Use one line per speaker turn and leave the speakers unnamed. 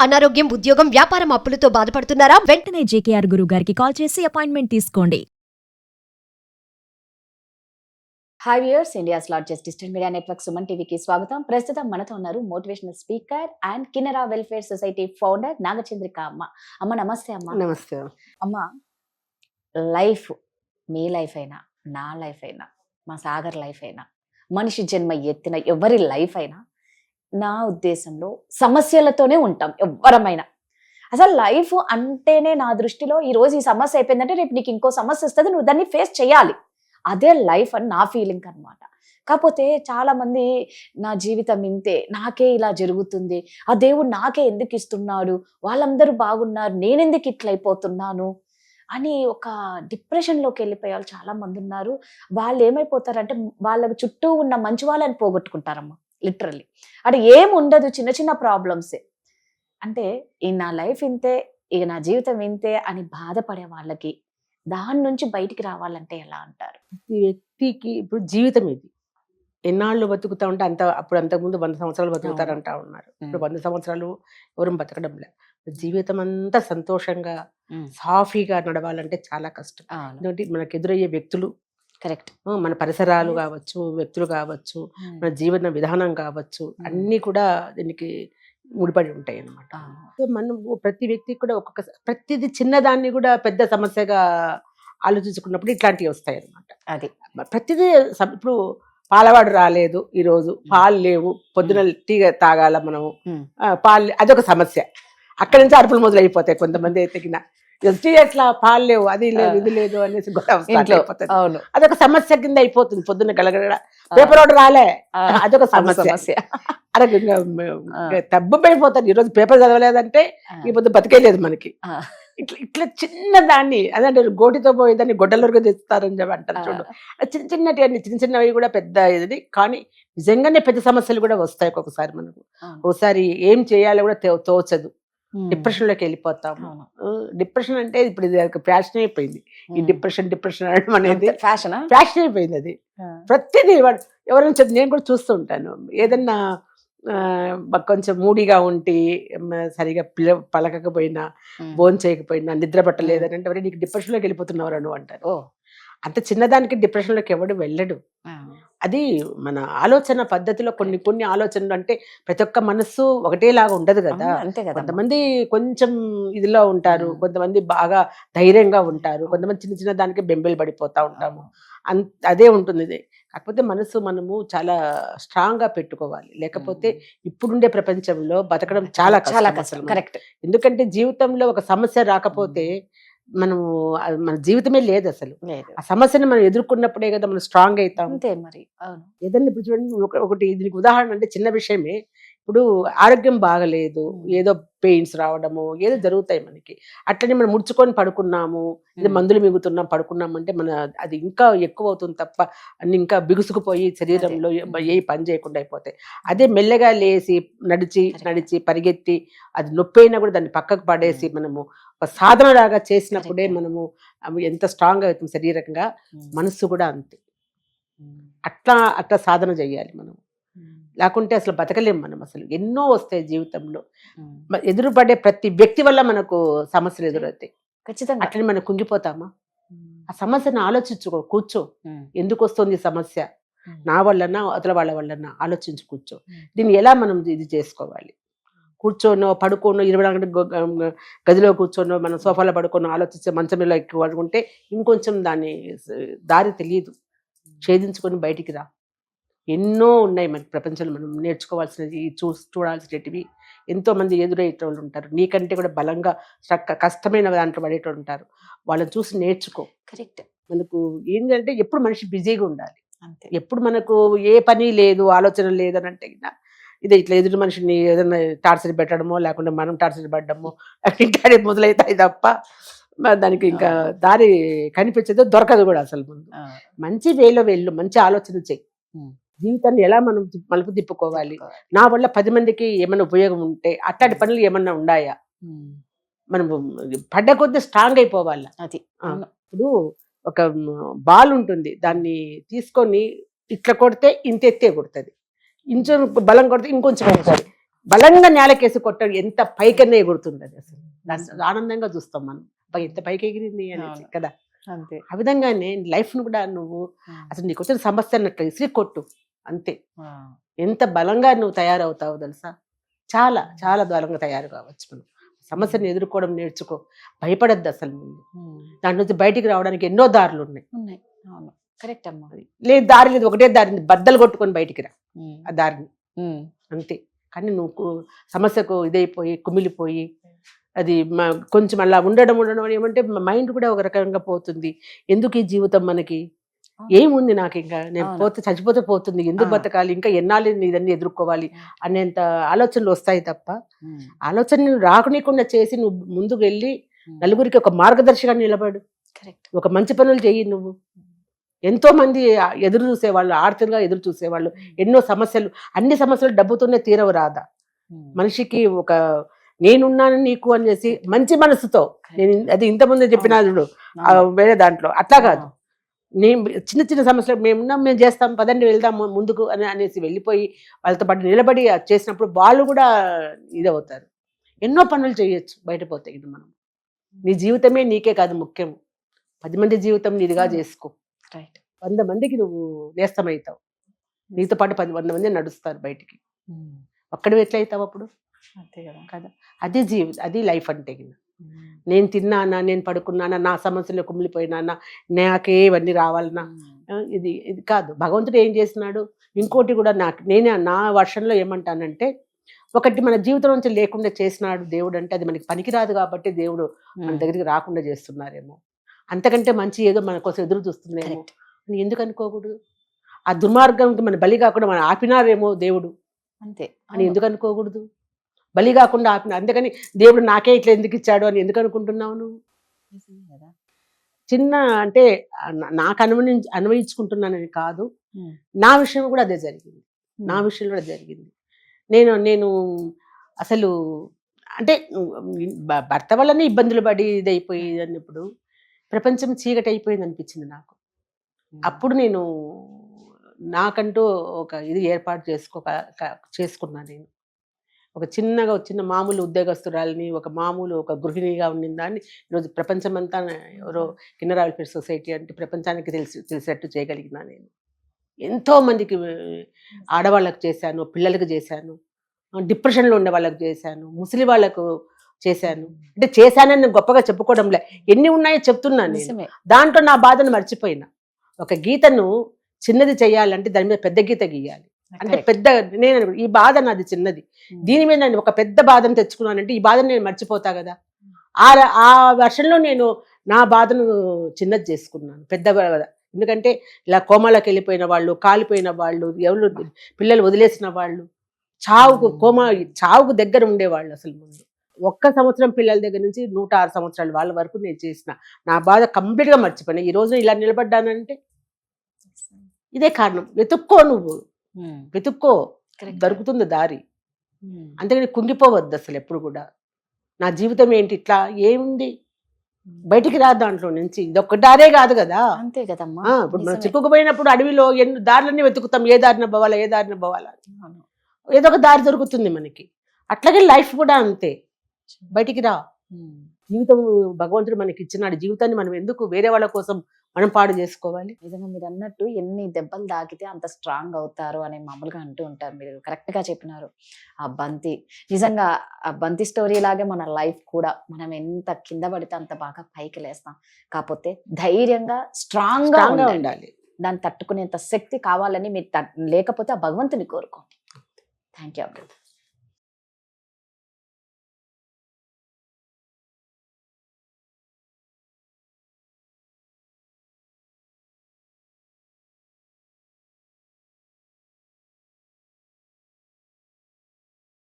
అనారోగ్యం, ఉద్యోగం, వ్యాపారం అప్పులతో బాధపడుతున్నారా?
వెంటనే జేకేఆర్ గురువు గారికి కాల్ చేసి అపాయింట్మెంట్ తీసుకోండి.
Hi viewers, India's largest digital media network Suman టీవీకి స్వాగతం. ప్రస్తుతం మనతో ఉన్నారు motivational speaker and Kinnera welfare society founder Nagachandrika అమ్మ. అమ్మ నమస్తే. అమ్మ
నమస్తే.
అమ్మ, లైఫ్, మీ లైఫ్ అయినా, నా లైఫ్ అయినా, మా సాగర్ లైఫ్ అయినా, మనిషి జన్మ ఎత్తిన ఎవరి లైఫ్ అయినా, నా ఉద్దేశంలో సమస్యలతోనే ఉంటాం ఎవ్వరమైనా. అసలు లైఫ్ అంటేనే నా దృష్టిలో ఈరోజు ఈ సమస్య అయిపోయిందంటే రేపు నీకు ఇంకో సమస్య వస్తుంది, నువ్వు దాన్ని ఫేస్ చేయాలి. అదే లైఫ్ అని నా ఫీలింగ్ అనమాట. కాకపోతే చాలా మంది నా జీవితం ఇంతే, నాకే ఇలా జరుగుతుంది, ఆ దేవుడు నాకే ఎందుకు ఇస్తున్నాడు, వాళ్ళందరూ బాగున్నారు, నేనెందుకు ఇట్లా అయిపోతున్నాను అని ఒక డిప్రెషన్లోకి వెళ్ళిపోయే వాళ్ళు చాలా మంది ఉన్నారు. వాళ్ళు ఏమైపోతారంటే వాళ్ళ చుట్టూ ఉన్న మంచి వాళ్ళని పోగొట్టుకుంటారమ్మా, లిటరల్లీ. అంటే ఏముండదు, చిన్న చిన్న ప్రాబ్లమ్సే. అంటే ఈ నా లైఫ్ ఇంతే, ఇక నా జీవితం ఇంతే అని బాధపడే వాళ్ళకి దాని నుంచి బయటికి రావాలంటే ఎలా అంటారు?
ఈ వ్యక్తికి ఇప్పుడు జీవితం ఇది ఎన్నాళ్ళు బతుకుతా ఉంటే అప్పుడు అంతకుముందు 100 సంవత్సరాలు బతుకుతారంటా ఉన్నారు. ఇప్పుడు 100 సంవత్సరాలు ఎవరు బతకడం లే. జీవితం అంతా సంతోషంగా సాఫీగా నడవాలంటే చాలా కష్టం. ఎందుకంటే మనకు ఎదురయ్యే వ్యక్తులు,
కరెక్ట్,
మన పరిసరాలు కావచ్చు, వ్యక్తులు కావచ్చు, మన జీవన విధానం కావచ్చు, అన్నీ కూడా దీనికి ముడిపడి ఉంటాయి అన్నమాట. సో మనం ప్రతి వ్యక్తికి కూడా ప్రతిది చిన్నదాన్ని కూడా పెద్ద సమస్యగా ఆలోచించుకున్నప్పుడు ఇట్లాంటివి వస్తాయి అన్నమాట.
అది
ప్రతిదీ ఇప్పుడు పాలవాడు రాలేదు, ఈరోజు పాలు లేవు, పొద్దున టీ తాగాల మనము, పాలు, అదొక సమస్య. అక్కడి నుంచి అరుపులు మొదలైపోతాయి. కొంతమంది ఎత్తికిన టీ ఎట్లా, పాలు లేవు, అది లేదు, ఇది లేదు అనేసి అయిపోతుంది. అదొక సమస్య కింద అయిపోతుంది. పొద్దున్న గలగడ పేపర్ ఒకటి రాలే, అదొక సమస్య. అరే తబ్బు పడిపోతాను, ఈరోజు పేపర్ చదవలేదంటే ఈ పొద్దు బతికేలేదు మనకి. ఇట్లా ఇట్లా చిన్న దాన్ని, అదంటే గోటితో పోయేదాన్ని గొడ్డలరుగా తెస్తారని చెప్పి అంటారు చూడు. చిన్న చిన్నటి అన్ని చిన్న చిన్నవి కూడా పెద్ద ఇది. కానీ నిజంగానే పెద్ద సమస్యలు కూడా వస్తాయి ఒక్కొక్కసారి మనకు. ఒకసారి ఏం చేయాలో కూడా తోచదు, డిప్రెషన్ లోకి వెళ్ళిపోతాము. డిప్రెషన్ అంటే ఇప్పుడు ఇది ఫ్యాషన్ అయిపోయింది. ఈ డిప్రెషన్ అనడం అనేది ఫ్యాషన్ అయిపోయింది. అది ప్రతిదీ ఎవరైనా నేను కూడా చూస్తూ ఉంటాను. ఏదన్నా కొంచెం మూడీగా ఉండి సరిగా పలకకపోయినా, భోజనం చేయకపోయినా, నిద్ర పట్టలేదని అంటే నీకు డిప్రెషన్లోకి వెళ్ళిపోతున్నవారు నువ్వు అంటారు. అంత చిన్నదానికి డిప్రెషన్లోకి ఎవడు వెళ్ళడు. అది మన ఆలోచన పద్ధతిలో కొన్ని ఆలోచనలు, అంటే ప్రతి ఒక్క మనస్సు ఒకటేలాగా ఉండదు కదా. కొంతమంది కొంచెం ఇదిలో ఉంటారు, కొంతమంది బాగా ధైర్యంగా ఉంటారు, కొంతమంది చిన్న చిన్న దానికి బెంబేలు పడిపోతా ఉంటాము. అదే ఉంటుంది ఇది. కాకపోతే మనసు మనము చాలా స్ట్రాంగ్ గా పెట్టుకోవాలి. లేకపోతే ఇప్పుడుండే ప్రపంచంలో బతకడం చాలా కష్టం.
కరెక్ట్.
ఎందుకంటే జీవితంలో ఒక సమస్య రాకపోతే మన జీవితమే లేదు అసలు. ఆ సమస్యను మనం ఎదుర్కొన్నప్పుడే కదా మనం స్ట్రాంగ్ అవుతాం.
అంతే మరి.
ఏదన్నా ఇప్పుడు చూడండి, ఒకటి దీనికి ఉదాహరణ, అంటే చిన్న విషయమే. ఇప్పుడు ఆరోగ్యం బాగలేదు, ఏదో పెయిన్స్ రావడము ఏదో జరుగుతాయి మనకి. అట్లనే మనం ముడుచుకొని పడుకున్నాము, ఇది మందులు మిగుతున్నాం పడుకున్నాము అంటే అది ఇంకా ఎక్కువ అవుతుంది తప్ప అన్ని ఇంకా బిగుసుకుపోయి శరీరంలో ఏ పని చేయకుండా అయిపోతాయి. అదే మెల్లగా లేచి నడిచి పరిగెత్తి అది నొప్పి అయినా కూడా దాన్ని పక్కకు పడేసి మనము ఒక సాధనలాగా చేసినప్పుడే మనము ఎంత స్ట్రాంగ్ అవుతుంది శరీరంగా, మనస్సు కూడా అంతే. అట్లా సాధన చేయాలి మనం. లేకుంటే అసలు బతకలేం మనం. అసలు ఎన్నో వస్తాయి జీవితంలో. ఎదురుపడే ప్రతి వ్యక్తి వల్ల మనకు సమస్యలు ఎదురవుతాయి.
ఖచ్చితంగా.
అట్లనే మనం కుంగిపోతామా? ఆ సమస్యను ఆలోచించుకో, కూర్చో. ఎందుకు వస్తుంది సమస్య, నా వల్లనా అతల వాళ్ళ వల్లనా ఆలోచించి కూర్చో. దీన్ని ఎలా మనం ఇది చేసుకోవాలి? కూర్చోనో పడుకోనో 24 గంటలు గదిలో కూర్చోనో మనం సోఫాలో పడుకోనో ఆలోచించే మంచం మీద ఎక్కువ పడుకుంటే ఇంకొంచెం దారి తెలియదు. ఛేదించుకొని బయటికి రా. ఎన్నో ఉన్నాయి మనకి ప్రపంచంలో మనం నేర్చుకోవాల్సినవి, చూడాల్సినవి. ఎంతో మంది ఎదురయ్యేటోళ్ళు ఉంటారు, నీకంటే కూడా బలంగా కష్టమైన దాంట్లో పడేటోళ్ళు ఉంటారు. వాళ్ళని చూసి నేర్చుకో.
కరెక్ట్.
మనకు ఏంటంటే ఎప్పుడు మనిషి బిజీగా ఉండాలి. ఎప్పుడు మనకు ఏ పని లేదు, ఆలోచన లేదని అంటే ఇదే ఇట్లా ఎదుటి మనిషిని ఏదైనా టార్చర్ పెట్టడమో, లేకుంటే మనం టార్చర్ పడ్డమో ఇంకా మొదలవుతాయి తప్ప దానికి ఇంకా దారి కనిపించదు, దొరకదు కూడా. అసలు ముందు మంచి వేలో వెళ్ళు, మంచి ఆలోచన చెయ్యి. జీవితాన్ని ఎలా మనం మలుపు తిప్పుకోవాలి, నా వల్ల 10 మందికి ఏమైనా ఉపయోగం ఉంటే అట్లాంటి పనులు ఏమన్నా ఉన్నాయా, మనం పడ్డ కొద్ది స్ట్రాంగ్ అయిపోవాలి.
అది
ఇప్పుడు ఒక బాల్ ఉంటుంది, దాన్ని తీసుకొని ఇట్లా కొడితే ఇంత ఎత్తే కొడుతుంది, ఇంకొంచెం బలం కొడితే ఇంకొంచెం కొడుతుంది. బలంగా నేలకేసి కొట్టడం ఎంత పైకన్నా ఎగురుతుంది అది అసలు. దాన్ని ఆనందంగా చూస్తాం మనం, అబ్బా ఎంత పైకి ఎగిరింది అనేసి
అవును.
కదా.
అంతే.
ఆ విధంగానే లైఫ్ను కూడా నువ్వు అసలు నీకు వచ్చిన సమస్య అన్నట్లు ఇసిరి కొట్టు అంతే. ఎంత బలంగా నువ్వు తయారవుతావు తెలుసా, చాలా చాలా బలంగా తయారు కావచ్చు. మనం సమస్యను ఎదుర్కోవడం నేర్చుకో, భయపడద్దు అసలు ముందు. దాంట్లో నుంచి బయటికి రావడానికి ఎన్నో దారులు ఉన్నాయి.
ఉన్నాయి. అవును, కరెక్ట్ అమ్మా.
లేదు దారి లేదు, ఒకటే దారిని బద్దలు కొట్టుకొని బయటికి రా ఆ దారిని, అంతే. కానీ నువ్వు సమస్యకు ఇదైపోయి కుమిలిపోయి అది కొంచెం అలా ఉండడం ఏమంటే మైండ్ కూడా ఒక రకంగా పోతుంది. ఎందుకు ఈ జీవితం మనకి, ఏముంది నాకు, ఇంకా నేను పోతే చచ్చిపోతే పోతుంది, ఎందుకు బతకాలి, ఇంకా ఎన్నాళ్ళు ఇదన్నీ ఎదుర్కోవాలి అనేంత ఆలోచనలు వస్తాయి తప్ప, ఆలోచన రాకనీయకుండా చేసి నువ్వు ముందుకు వెళ్ళి నలుగురికి ఒక మార్గదర్శిగా నిలబడు.
కరెక్ట్.
ఒక మంచి పనులు చెయ్యి నువ్వు. ఎంతో మంది ఎదురు చూసేవాళ్ళు, ఆర్థికంగా ఎదురు చూసేవాళ్ళు, ఎన్నో సమస్యలు, అన్ని సమస్యలు డబ్బుతోనే తీరవు రాదా. మనిషికి ఒక నేనున్నాను నీకు అనేసి మంచి మనసుతో, నేను అది ఇంతకుముందే చెప్పిన వేరే దాంట్లో అట్లా కాదు, నేను చిన్న చిన్న సమస్యలు మేమున్నాం, మేము చేస్తాం, పదండి వెళ్దాం ముందుకు అనేసి వెళ్ళిపోయి వాళ్ళతో పాటు నిలబడి చేసినప్పుడు వాళ్ళు కూడా ఇదవుతారు. ఎన్నో పనులు చేయొచ్చు బయట పోతే. ఇది మనం నీ జీవితమే నీకే కాదు ముఖ్యం, 10 మంది జీవితం నీదిగా చేసుకో.
రైట్.
100 మందికి నువ్వు నేస్తమవుతావు, నీతో పాటు 100 మంది నడుస్తారు బయటికి. ఒక్కడు ఎట్లయితావు అప్పుడు,
అంతే కదా.
కదా. అది జీవితం, అది లైఫ్ అంటే. నేను తిన్నానా, నేను పడుకున్నానా, నా సమస్యలు కుమిలిపోయినానా, నాకే ఇవన్నీ రావాలన్నా, ఇది ఇది కాదు. భగవంతుడు ఏం చేస్తున్నాడు, ఇంకోటి కూడా నేనే నా వర్షంలో ఏమంటానంటే, ఒకటి మన జీవితం నుంచి లేకుండా చేసినాడు దేవుడు అంటే అది మనకి పనికిరాదు కాబట్టి దేవుడు మన దగ్గరికి రాకుండా చేస్తున్నారేమో, అంతకంటే మంచి ఏదో మన కోసం ఎదురు చూస్తుందేమో అని ఎందుకు అనుకోకూడదు. ఆ దుర్మార్గంకి మన బలి కాకుండా మనం ఆపినారేమో దేవుడు
అంతే
అని ఎందుకు అనుకోకూడదు. బలి కాకుండా ఆపిన, అందుకని దేవుడు నాకే ఇట్లా ఎందుకు ఇచ్చాడు అని ఎందుకు అనుకుంటున్నావు నువ్వు. చిన్న అంటే నాకు అన్వయించుకుంటున్నానని కాదు, నా విషయం కూడా అదే జరిగింది. నా విషయంలో కూడా జరిగింది. నేను అసలు అంటే భర్త వల్లనే ఇబ్బందులు పడి ఇదైపోయి అన్నప్పుడు ప్రపంచం చీకటి అయిపోయింది అనిపించింది నాకు. అప్పుడు నేను నాకంటూ ఒక ఇది ఏర్పాటు చేసుకున్నాను. నేను ఒక చిన్న మామూలు ఉద్యోగస్తురాలని, ఒక గృహిణిగా ఉండిన దాన్ని ఈరోజు ప్రపంచమంతా ఎవరో కిన్నెర వెల్ఫేర్ సొసైటీ అంటే ప్రపంచానికి తెలిసేట్టు చేయగలిగినా. నేను ఎంతో మందికి ఆడవాళ్ళకు చేశాను, పిల్లలకు చేశాను, డిప్రెషన్లో ఉండే వాళ్ళకు చేశాను, ముసలి వాళ్ళకు చేశాను. అంటే చేశానని గొప్పగా చెప్పుకోవడంలే, ఎన్ని ఉన్నాయో చెప్తున్నాను నేను. దాంట్లో నా బాధను మర్చిపోయినా. ఒక గీతను చిన్నది చేయాలంటే దాని మీద పెద్ద గీత గీయాలి. అంటే పెద్ద నేను ఈ బాధ నాది చిన్నది, దీని మీద నేను ఒక పెద్ద బాధను తెచ్చుకున్నానంటే ఈ బాధను నేను మర్చిపోతా కదా. ఆ వర్షంలో నేను నా బాధను చిన్నది చేసుకున్నాను, పెద్ద. ఎందుకంటే ఇలా కోమాలోకి వెళ్ళిపోయిన వాళ్ళు, కాలిపోయిన వాళ్ళు, ఎవరు పిల్లలు వదిలేసిన వాళ్ళు, చావుకు దగ్గర ఉండేవాళ్ళు. అసలు ముందు 1 సంవత్సరం పిల్లల దగ్గర నుంచి 106 సంవత్సరాలు వాళ్ళ వరకు నేను చేసిన నా బాధ కంప్లీట్గా మర్చిపోయినా. ఈ రోజు ఇలా నిలబడ్డానంటే ఇదే కారణం. నువ్వు వెతుక్కో, దొరుకుతుంది దారి. అంతేగాని కుంగిపోవద్దు అసలు ఎప్పుడు కూడా. నా జీవితం ఏంటి, ఇట్లా ఏముంది, బయటికి రా దాంట్లో నుంచి. ఇది ఒక్క దారే కాదు కదా.
అంతే కదమ్మా.
ఇప్పుడు మనం చిక్కుకుపోయినప్పుడు అడవిలో ఎన్ని దారులన్నీ వెతుకుతాం, ఏ దారిన పోవాలా, ఏదో ఒక దారి దొరుకుతుంది మనకి. అట్లాగే లైఫ్ కూడా అంతే, బయటికి రా. జీవితం భగవంతుడు మనకి ఇచ్చినాడు, జీవితాన్ని మనం ఎందుకు వేరే వాళ్ళ కోసం మనం పాడు చేసుకోవాలి.
నిజంగా మీరు అన్నట్టు ఎన్ని దెబ్బలు తాకితే అంత స్ట్రాంగ్ అవుతారు అని మామూలుగా అంటూ ఉంటారు. మీరు కరెక్ట్ గా చెప్పినారు. ఆ బంతి, నిజంగా ఆ బంతి స్టోరీ లాగే మన లైఫ్ కూడా, మనం ఎంత కింద పడితే అంత బాగా పైకి లేస్తాం. కాకపోతే ధైర్యంగా స్ట్రాంగ్ గా ఉండాలి. దాన్ని తట్టుకునేంత శక్తి కావాలని మీరు లేకపోతే ఆ భగవంతుని కోరుకోండి. Thank you.